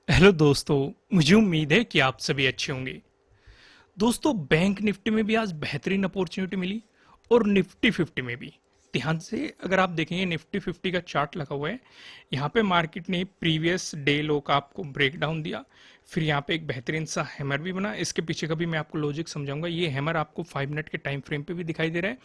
Hello दोस्तों। मुझे उम्मीद है कि आप सभी अच्छे होंगे। दोस्तों, बैंक निफ्टी में भी आज बेहतरीन अपॉर्चुनिटी मिली और निफ्टी 50 में भी। ध्यान से अगर आप देखेंगे, निफ्टी 50 का चार्ट लगा हुआ है। यहाँ पे मार्केट ने प्रीवियस डे लो का आपको ब्रेक डाउन दिया, फिर यहाँ पे एक बेहतरीन सा हैमर भी बना। इसके पीछे का भी मैं आपको लॉजिक समझाऊंगा। ये हैमर आपको 5 मिनट के टाइम फ्रेम पे भी दिखाई दे रहा है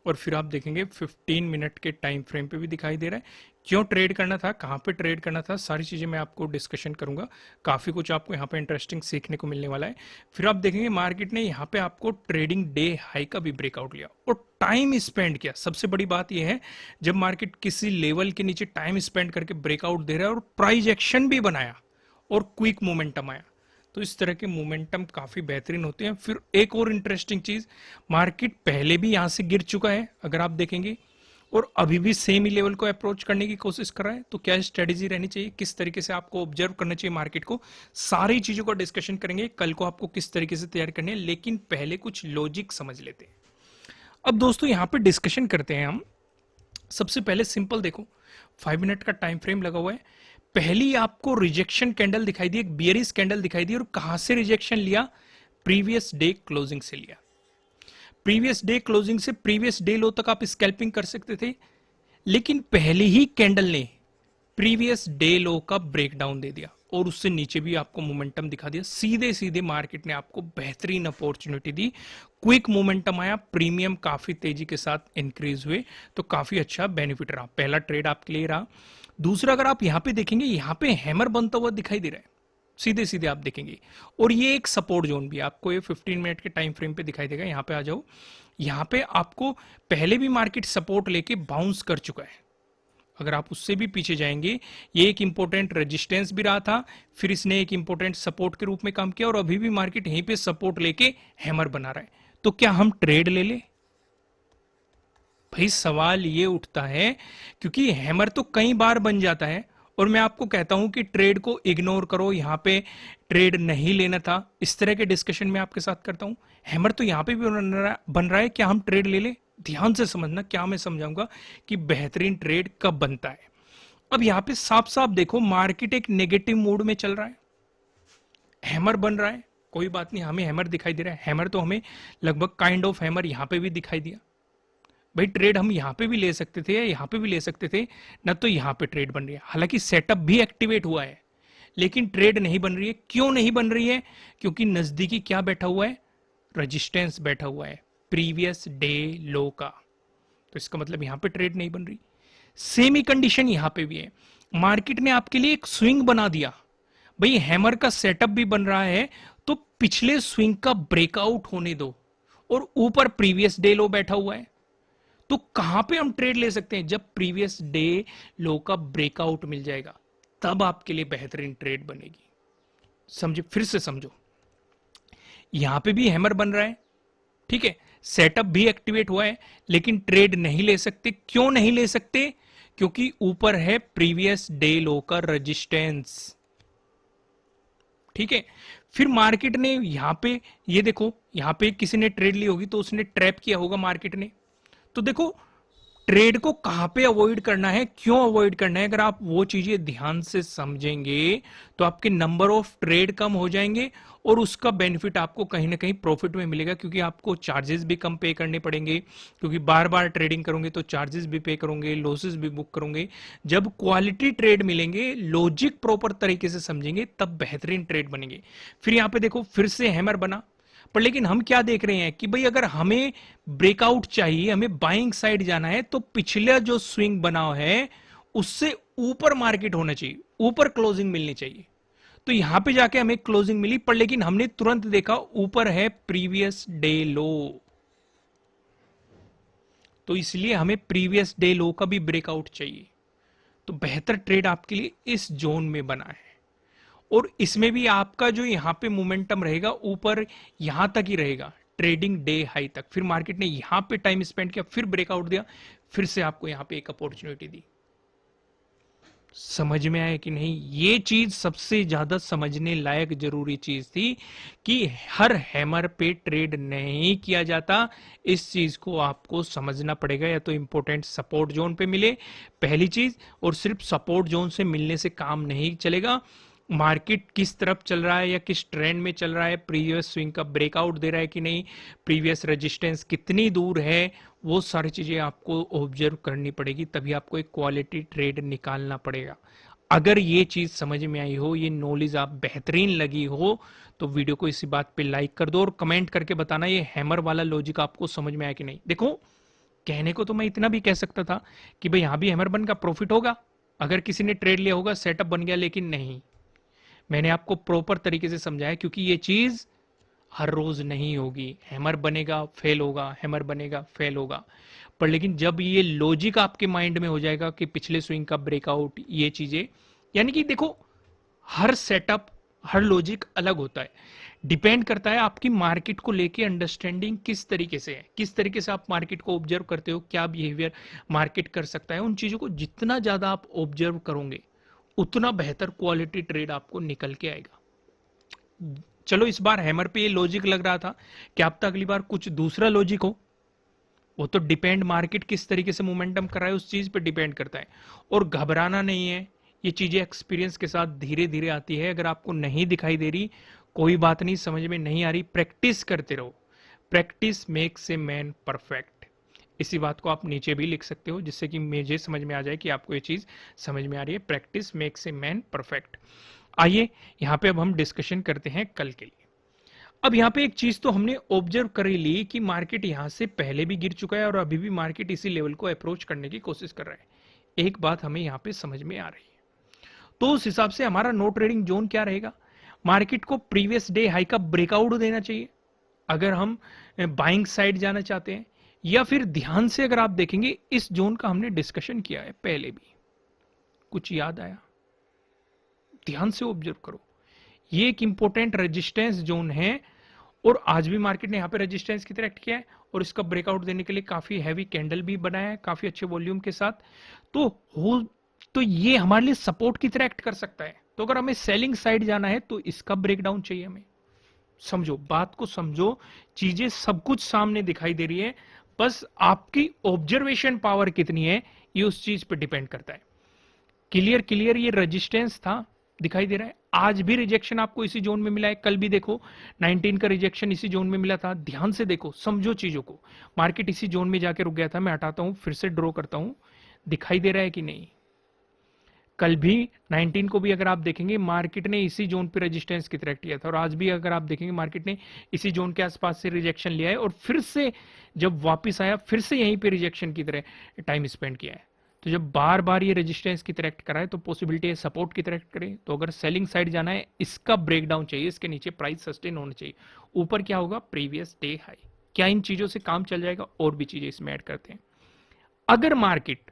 और फिर आप देखेंगे 15 मिनट के टाइम फ्रेम पे भी दिखाई दे रहा है। क्यों ट्रेड करना था, कहाँ पे ट्रेड करना था, सारी चीज़ें मैं आपको डिस्कशन करूंगा। काफ़ी कुछ आपको यहाँ पे इंटरेस्टिंग सीखने को मिलने वाला है। फिर आप देखेंगे मार्केट ने यहाँ पे आपको ट्रेडिंग डे हाई का भी ब्रेकआउट लिया और टाइम स्पेंड किया। सबसे बड़ी बात यह है, जब मार्केट किसी लेवल के नीचे टाइम स्पेंड करके ब्रेकआउट दे रहा है और प्राइस एक्शन भी बनाया और क्विक मोमेंटम आया, तो इस तरह के मोमेंटम काफी बेहतरीन होते हैं। फिर एक और इंटरेस्टिंग चीज, मार्केट पहले भी यहां से गिर चुका है अगर आप देखेंगे, और अभी भी सेम ही लेवल को अप्रोच करने की कोशिश कर रहा है। तो क्या स्ट्रेटेजी रहनी चाहिए, किस तरीके से आपको ऑब्जर्व करना चाहिए मार्केट को, सारी चीजों का डिस्कशन करेंगे। कल को आपको किस तरीके से तैयार करनी है, लेकिन पहले कुछ लॉजिक समझ लेते हैं। अब दोस्तों यहाँ पे डिस्कशन करते हैं हम। सबसे पहले सिंपल देखो, 5 मिनट का टाइम फ्रेम लगा हुआ है। पहली आपको रिजेक्शन कैंडल दिखाई दी, एक बियरिश कैंडल दिखाई दी, और कहां से रिजेक्शन लिया, प्रीवियस डे क्लोजिंग से लिया। प्रीवियस डे क्लोजिंग से प्रीवियस डे लो तक आप स्कैल्पिंग कर सकते थे, लेकिन पहले ही कैंडल ने प्रीवियस डे लो का ब्रेकडाउन दे दिया और उससे नीचे भी आपको मोमेंटम दिखा दिया। सीधे सीधे मार्केट ने आपको बेहतरीन अपॉर्चुनिटी दी, क्विक मोमेंटम आया, प्रीमियम काफी तेजी के साथ इंक्रीज हुए, तो काफी अच्छा बेनिफिट रहा। पहला ट्रेड आपके लिए रहा। दूसरा, अगर आप यहां पे देखेंगे, यहां पे हैमर बनता हुआ दिखाई दे रहा है, सीधे सीधे आप देखेंगे, और ये एक सपोर्ट जोन भी आपको ये 15 मिनट के टाइम फ्रेम पे दिखाई देगा। यहां पे आ जाओ, यहां पे आपको पहले भी मार्केट सपोर्ट लेके बाउंस कर चुका है। अगर आप उससे भी पीछे जाएंगे, ये एक इंपॉर्टेंट रेजिस्टेंस भी रहा था, फिर इसने एक इंपॉर्टेंट सपोर्ट के रूप में काम किया, और अभी भी मार्केट यहीं पे सपोर्ट लेके हैमर बना रहा है। तो क्या हम ट्रेड ले ले? भाई सवाल ये उठता है, क्योंकि हैमर तो कई बार बन जाता है और मैं आपको कहता हूं कि ट्रेड को इग्नोर करो, यहां पे ट्रेड नहीं लेना था, इस तरह के डिस्कशन में आपके साथ करता हूं। हैमर तो यहां पे भी बन रहा है, क्या हम ट्रेड ले ले? ध्यान से समझना, क्या मैं समझाऊंगा कि बेहतरीन ट्रेड कब बनता है। अब यहां पे साफ साफ देखो, मार्केट एक नेगेटिव मूड में चल रहा है, हैमर बन रहा है, कोई बात नहीं, हमें हैमर दिखाई दे रहा है। हैमर तो हमें लगभग काइंड ऑफ हैमर यहां पे भी दिखाई दिया। भाई ट्रेड हम यहां पे भी ले सकते थे, यहां पे भी ले सकते थे ना, तो यहां पे ट्रेड बन रही है। हालांकि सेटअप भी एक्टिवेट हुआ है, लेकिन ट्रेड नहीं बन रही है। क्यों नहीं बन रही है? क्योंकि नजदीकी क्या बैठा हुआ है, रजिस्टेंस बैठा हुआ है, प्रीवियस डे लो का। तो इसका मतलब यहां पे ट्रेड नहीं बन रही। सेम ही कंडीशन यहां पे भी है। मार्केट ने आपके लिए एक स्विंग बना दिया, भाई हैमर का सेटअप भी बन रहा है, तो पिछले स्विंग का ब्रेकआउट होने दो, और ऊपर प्रीवियस डे लो बैठा हुआ है। तो कहां पे हम ट्रेड ले सकते हैं? जब प्रीवियस डे लो का ब्रेकआउट मिल जाएगा, तब आपके लिए बेहतरीन ट्रेड बनेगी। समझे? फिर से समझो, यहां पे भी हैमर बन रहा है, ठीक है, सेटअप भी एक्टिवेट हुआ है, लेकिन ट्रेड नहीं ले सकते। क्यों नहीं ले सकते? क्योंकि ऊपर है प्रीवियस डे लो का रेजिस्टेंस, ठीक है। फिर मार्केट ने यहां पे, ये देखो, यहां पे किसी ने ट्रेड ली होगी तो उसने ट्रैप किया होगा मार्केट ने। तो देखो, ट्रेड को कहां पे अवॉइड करना है, क्यों अवॉइड करना है, अगर आप वो चीजें ध्यान से समझेंगे तो आपके नंबर ऑफ ट्रेड कम हो जाएंगे, और उसका बेनिफिट आपको कहीं ना कहीं प्रॉफिट में मिलेगा, क्योंकि आपको चार्जेस भी कम पे करने पड़ेंगे, क्योंकि बार बार ट्रेडिंग करोगे तो चार्जेस भी पे करोगे, लॉसेस भी बुक करोगे। जब क्वालिटी ट्रेड मिलेंगे, लॉजिक प्रॉपर तरीके से समझेंगे, तब बेहतरीन ट्रेड बनेंगे। फिर यहां पे देखो, फिर से हैमर बना, पर लेकिन हम क्या देख रहे हैं कि भाई अगर हमें ब्रेकआउट चाहिए, हमें बाइंग साइड जाना है, तो पिछला जो स्विंग बना है उससे ऊपर मार्केट होना चाहिए, ऊपर क्लोजिंग मिलनी चाहिए। तो यहां पे जाके हमें क्लोजिंग मिली, पर लेकिन हमने तुरंत देखा ऊपर है प्रीवियस डे लो, तो इसलिए हमें प्रीवियस डे लो का भी ब्रेकआउट चाहिए। तो बेहतर ट्रेड आपके लिए इस जोन में बना है, और इसमें भी आपका जो यहां पे मोमेंटम रहेगा ऊपर यहां तक ही रहेगा, ट्रेडिंग डे हाई तक। फिर मार्केट ने यहां पे टाइम स्पेंड किया, फिर ब्रेकआउट दिया, फिर से आपको यहां पे एक अपॉर्चुनिटी दी। समझ में आया कि नहीं? ये चीज सबसे ज्यादा समझने लायक जरूरी चीज थी, कि हर हैमर पे ट्रेड नहीं किया जाता। इस चीज को आपको समझना पड़ेगा, या तो इंपॉर्टेंट सपोर्ट जोन पे मिले, पहली चीज, और सिर्फ सपोर्ट जोन से मिलने से काम नहीं चलेगा। मार्केट किस तरफ चल रहा है या किस ट्रेंड में चल रहा है, प्रीवियस स्विंग का ब्रेकआउट दे रहा है कि नहीं, प्रीवियस रेजिस्टेंस कितनी दूर है, वो सारी चीजें आपको ऑब्जर्व करनी पड़ेगी, तभी आपको एक क्वालिटी ट्रेड निकालना पड़ेगा। अगर ये चीज समझ में आई हो, ये नॉलेज आप बेहतरीन लगी हो, तो वीडियो को इसी बात पे लाइक कर दो और कमेंट करके बताना ये हैमर वाला लॉजिक आपको समझ में आया कि नहीं। देखो, कहने को तो मैं इतना भी कह सकता था कि भाई यहां भी हैमर बन का प्रॉफिट होगा अगर किसी ने ट्रेड लिया होगा, सेटअप बन गया, लेकिन नहीं, मैंने आपको प्रॉपर तरीके से समझाया, क्योंकि ये चीज हर रोज नहीं होगी। हैमर बनेगा फेल होगा, हैमर बनेगा फेल होगा, पर लेकिन जब ये लॉजिक आपके माइंड में हो जाएगा कि पिछले स्विंग का ब्रेकआउट, ये चीजें, यानी कि देखो, हर सेटअप, हर लॉजिक अलग होता है, डिपेंड करता है आपकी मार्केट को लेके अंडरस्टैंडिंग किस तरीके से है, किस तरीके से आप मार्केट को ऑब्जर्व करते हो, क्या बिहेवियर मार्केट कर सकता है। उन चीजों को जितना ज्यादा आप ऑब्जर्व करोगे, उतना बेहतर क्वालिटी ट्रेड आपको निकल के आएगा। चलो, इस बार हैमर पे ये लॉजिक लग रहा था, कि आप अगली बार कुछ दूसरा लॉजिक हो, वो तो डिपेंड, मार्केट किस तरीके से मोमेंटम कर रहा है उस चीज पे डिपेंड करता है। और घबराना नहीं है, ये चीजें एक्सपीरियंस के साथ धीरे धीरे आती है। अगर आपको नहीं दिखाई दे रही, कोई बात नहीं, समझ में नहीं आ रही, प्रैक्टिस करते रहो। Practice makes a man perfect. इसी बात को आप नीचे भी लिख सकते हो, जिससे कि मुझे समझ में आ जाए कि आपको ये चीज समझ में आ रही है। Practice makes a man perfect. आइए यहां पे अब हम डिस्कशन करते हैं कल के लिए। अब यहां पे एक चीज तो हमने ऑब्जर्व कर ही ली कि मार्केट यहां से पहले भी गिर चुका है और अभी भी मार्केट इसी लेवल को अप्रोच करने की कोशिश कर रहा है। एक बात हमें यहां पे समझ में आ रही है, तो उस हिसाब से हमारा नो ट्रेडिंग जोन क्या रहेगा? मार्केट को प्रीवियस डे हाई का ब्रेकआउट देना चाहिए अगर हम बाइंग साइड जाना चाहते हैं, या फिर ध्यान से अगर आप देखेंगे, इस जोन का हमने डिस्कशन किया है पहले भी, कुछ याद आया? ध्यान से ऑब्जर्व करो, ये एक इंपॉर्टेंट रेजिस्टेंस जोन है, और आज भी मार्केट ने यहां पे रेजिस्टेंस की तरह एक्ट किया है, और इसका ब्रेकआउट देने के लिए काफी हैवी कैंडल भी बनाया है, काफी अच्छे वॉल्यूम के साथ। तो हो तो ये हमारे लिए सपोर्ट की तरह एक्ट कर सकता है। तो अगर हमें सेलिंग साइड जाना है, तो इसका ब्रेकडाउन चाहिए हमें। समझो, बात को समझो, चीजें सब कुछ सामने दिखाई दे रही है, बस आपकी ऑब्जर्वेशन पावर कितनी है, ये उस चीज पे डिपेंड करता है। क्लियर क्लियर, ये रेजिस्टेंस था, दिखाई दे रहा है। आज भी रिजेक्शन आपको इसी जोन में मिला है, कल भी देखो 19 का रिजेक्शन इसी जोन में मिला था। ध्यान से देखो, समझो चीजों को। मार्केट इसी जोन में जाके रुक गया था। मैं हटाता हूं, फिर से ड्रॉ करता हूं, दिखाई दे रहा है कि नहीं? कल भी 19 को भी अगर आप देखेंगे, मार्केट ने इसी जोन पे रेजिस्टेंस की तरह किया था, और आज भी अगर आप देखेंगे, मार्केट ने इसी जोन के आसपास से रिजेक्शन लिया है, और फिर से जब वापस आया, फिर से यहीं पे रिजेक्शन की तरह टाइम स्पेंड किया है। तो जब बार बार ये रेजिस्टेंस की तरह करा है, तो पॉसिबिलिटी है सपोर्ट की तरह करे। तो अगर सेलिंग साइड जाना है, इसका ब्रेकडाउन चाहिए, इसके नीचे प्राइस सस्टेन होना चाहिए। ऊपर क्या होगा? Previous day high. क्या इन चीजों से काम चल जाएगा? और भी चीजें इसमें ऐड करते हैं। अगर मार्केट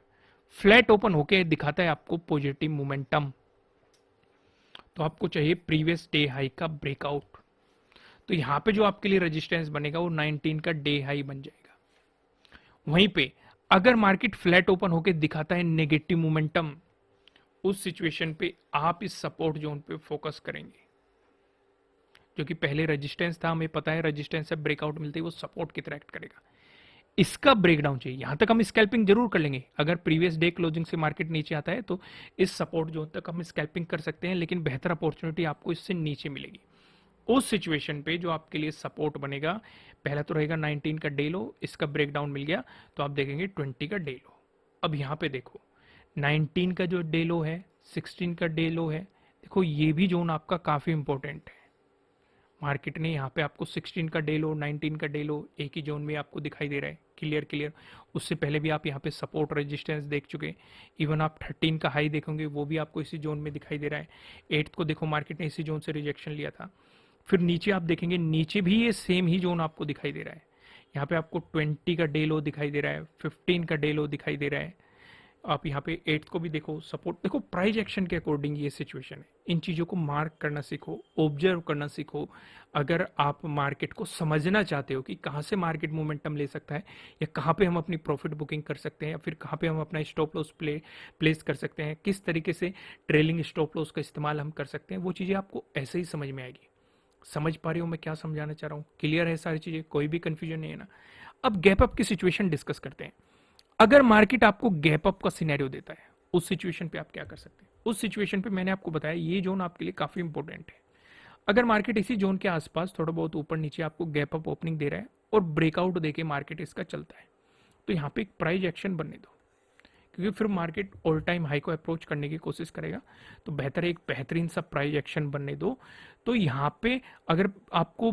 फ्लैट ओपन होके दिखाता है आपको पॉजिटिव मोमेंटम, तो आपको चाहिए प्रीवियस डे हाई का ब्रेकआउट। तो यहां पे जो आपके लिए रेजिस्टेंस बनेगा, वो 19 का डे हाई बन जाएगा। वहीं पे अगर मार्केट फ्लैट ओपन होके दिखाता है नेगेटिव मोमेंटम, उस सिचुएशन पे आप इस सपोर्ट जोन पे फोकस करेंगे, जो कि पहले रेजिस्टेंस था, हमें पता है रेजिस्टेंस से ब्रेकआउट मिलते ही वो सपोर्ट की तरह एक्ट करेगा। इसका ब्रेकडाउन चाहिए। यहां तक हम स्कैल्पिंग जरूर कर लेंगे, अगर प्रीवियस डे क्लोजिंग से मार्केट नीचे आता है, तो इस सपोर्ट जोन तक हम स्कैल्पिंग कर सकते हैं, लेकिन बेहतर अपॉर्चुनिटी आपको इससे नीचे मिलेगी। उस सिचुएशन पे जो आपके लिए सपोर्ट बनेगा, पहला तो रहेगा 19 का डे लो, इसका ब्रेकडाउन मिल गया तो आप देखेंगे 20 का डे लो। अब यहां पे देखो, 19 का जो डे लो है, 16 का डे लो है, देखो ये भी जोन आपका काफी इंपॉर्टेंट है। मार्केट ने यहाँ पे आपको 16 का डे लो, 19 का डे लो एक ही जोन में आपको दिखाई दे रहा है, क्लियर क्लियर। उससे पहले भी आप यहाँ पे सपोर्ट रेजिस्टेंस देख चुके। इवन आप 13 का हाई देखोगे, वो भी आपको इसी जोन में दिखाई दे रहा है। 8 को देखो, मार्केट ने इसी जोन से रिजेक्शन लिया था। फिर नीचे आप देखेंगे, नीचे भी ये सेम ही जोन आपको दिखाई दे रहा है। यहाँ पे आपको 20 का डे लो दिखाई दे रहा है, 15 का डे लो दिखाई दे रहा है। आप यहाँ पे 8 को भी देखो, सपोर्ट देखो। प्राइस एक्शन के अकॉर्डिंग ये सिचुएशन है। इन चीजों को मार्क करना सीखो, ऑब्जर्व करना सीखो। अगर आप मार्केट को समझना चाहते हो कि कहाँ से मार्केट मोमेंटम ले सकता है, या कहाँ पे हम अपनी प्रॉफिट बुकिंग कर सकते हैं, या फिर कहाँ पे हम अपना स्टॉप लॉस प्लेस कर सकते हैं, किस तरीके से ट्रेलिंग स्टॉप लॉस का इस्तेमाल हम कर सकते हैं, वो चीजें आपको ऐसे ही समझ में आएगी। समझ पा रही हो मैं क्या समझाना चाह रहा हूँ? क्लियर है सारी चीजें? कोई भी कंफ्यूजन नहीं है ना? अब गैप अप की सिचुएशन डिस्कस करते हैं। अगर मार्केट आपको गैप अप का सिनेरियो देता है, उस सिचुएशन पे आप क्या कर सकते हैं? उस सिचुएशन पे मैंने आपको बताया ये जोन आपके लिए काफी इंपॉर्टेंट है। अगर मार्केट इसी जोन के आसपास थोड़ा बहुत ऊपर नीचे आपको गैप अप ओपनिंग दे रहा है और ब्रेकआउट देके मार्केट इसका चलता है, तो यहाँ पे एक प्राइस एक्शन बनने दो, क्योंकि फिर मार्केट ऑल टाइम हाई को अप्रोच करने की कोशिश करेगा। तो बेहतर है एक बेहतरीन सा प्राइस एक्शन बनने दो। तो यहाँ पे अगर आपको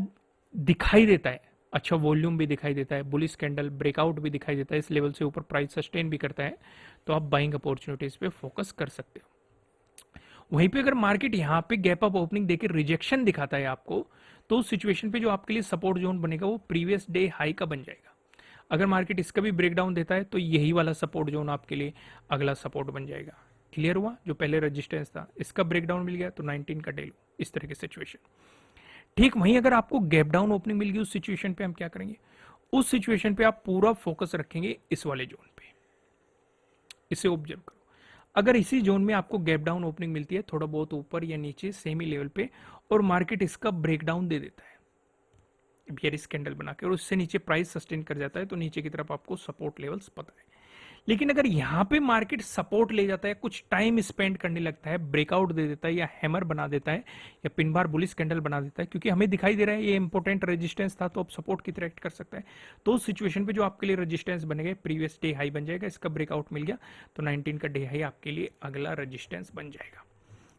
दिखाई देता है, अच्छा वॉल्यूम भी दिखाई देता है, बुलिश कैंडल ब्रेकआउट भी दिखाई देता है, इस लेवल से ऊपर प्राइस सस्टेन भी करता है, तो आप बाइंग अपॉर्चुनिटीज पे फोकस कर सकते हो। वहीं पे अगर मार्केट यहाँ पे गैप अप ओपनिंग देके रिजेक्शन दिखाता है आपको, तो उस सिचुएशन पे जो आपके लिए सपोर्ट जोन बनेगा वो प्रीवियस डे हाई का बन जाएगा। अगर मार्केट इसका भी ब्रेकडाउन देता है तो यही वाला सपोर्ट जोन आपके लिए अगला सपोर्ट बन जाएगा। क्लियर हुआ? जो पहले रेजिस्टेंस था इसका ब्रेकडाउन मिल गया तो 19 का डे लो, इस तरह की सिचुएशन। ठीक वहीं अगर आपको गैप डाउन ओपनिंग मिल गई उस सिचुएशन पे हम क्या करेंगे, उस सिचुएशन पे आप पूरा फोकस रखेंगे इस वाले जोन पे। इसे ऑब्जर्व करो, अगर इसी जोन में आपको गैप डाउन ओपनिंग मिलती है थोड़ा बहुत ऊपर या नीचे सेमी लेवल पे, और मार्केट इसका ब्रेकडाउन दे देता है बियरिश कैंडल बना के और उससे नीचे प्राइस सस्टेन कर जाता है, तो नीचे की तरफ आपको सपोर्ट लेवल्स पता है। लेकिन अगर यहां पे मार्केट सपोर्ट ले जाता है, कुछ टाइम स्पेंड करने लगता है, ब्रेकआउट दे देता है या हैमर बना देता है या पिन बार बुलिश कैंडल बना देता है, क्योंकि हमें दिखाई दे रहा है ये इंपॉर्टेंट रेजिस्टेंस था तो अब सपोर्ट की तरह एक्ट कर सकता है, तो उस सिचुएशन पे जो आपके लिए रेजिस्टेंस बनेगा प्रीवियस डे हाई बन जाएगा, इसका ब्रेकआउट मिल गया तो 19 का डे हाई आपके लिए अगला रेजिस्टेंस बन जाएगा।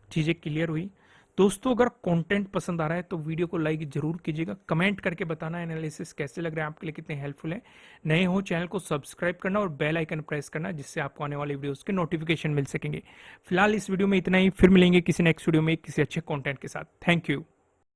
चीजें क्लियर हुई? दोस्तों अगर कंटेंट पसंद आ रहा है तो वीडियो को लाइक जरूर कीजिएगा, कमेंट करके बताना एनालिसिस कैसे लग रहा है आपके लिए, कितने हेल्पफुल है। नए हो चैनल को सब्सक्राइब करना और बेल आइकन प्रेस करना, जिससे आपको आने वाले वीडियोस के नोटिफिकेशन मिल सकेंगे। फिलहाल इस वीडियो में इतना ही, फिर मिलेंगे किसी नेक्स्ट वीडियो में किसी अच्छे कंटेंट के साथ। Thank you.